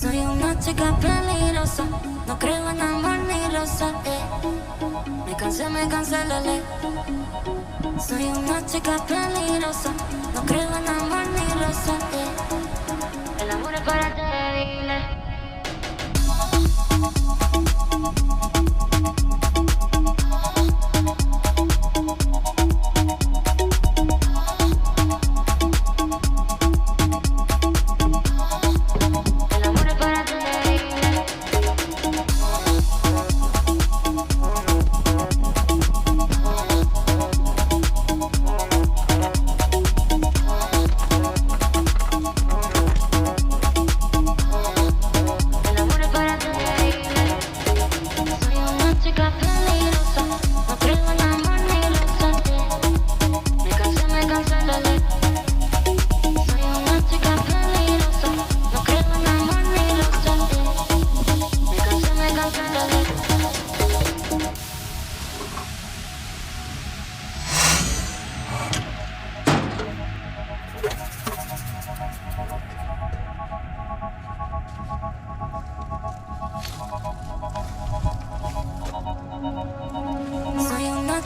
Soy una chica peligrosa, no creo en amor ni rosa, me cansé, lele. Soy una chica peligrosa, no creo en amor ni rosa, El amor es para débiles.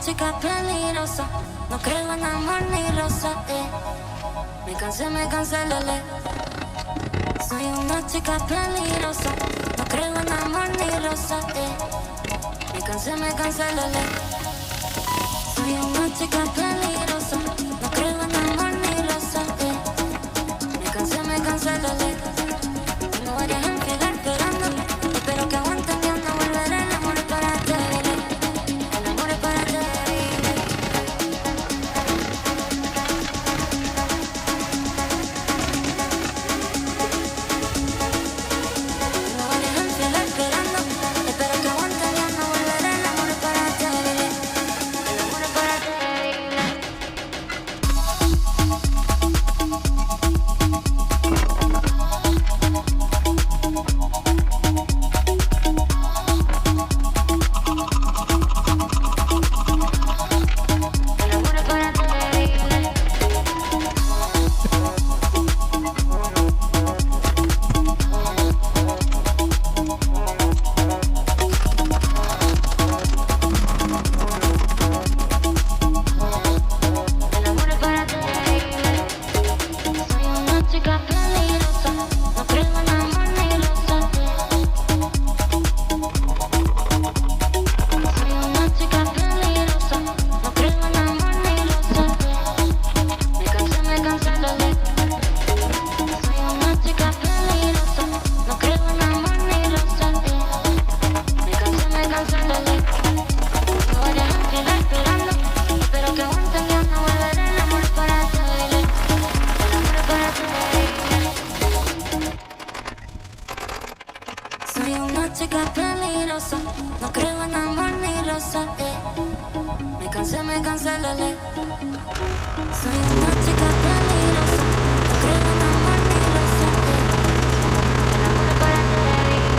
Chica peligrosa, no creo en amor ni rosa, me cansé, lele. Soy una chica peligrosa, no creo en amor ni rosa, me cansé, lele. Soy una chica peligrosa, no creo en amor ni rosa, me cansé, lele. Tengo varias infieles esperando, espero que aguanten y no volveré. El amor es para débiles, el amor es para débiles. No creo en amor ni rosa, me cansé, lele. Soy una chica peligrosa, no creo en amor ni rosa, el amor es para débiles. El amor es para débiles.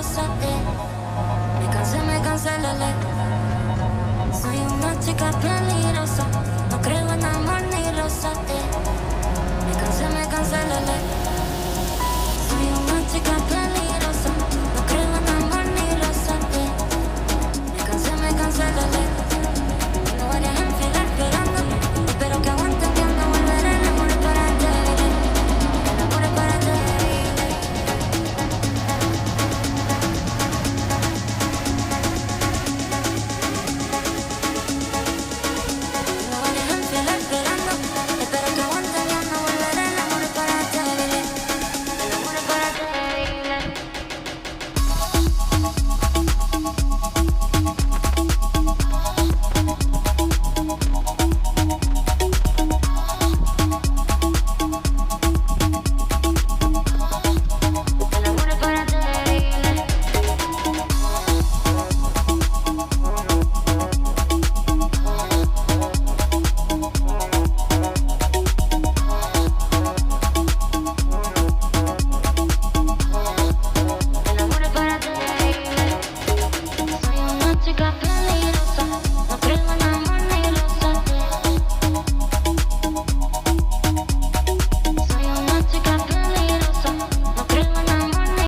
peligrosa, me cansé, lele. Soy una chica peligrosa.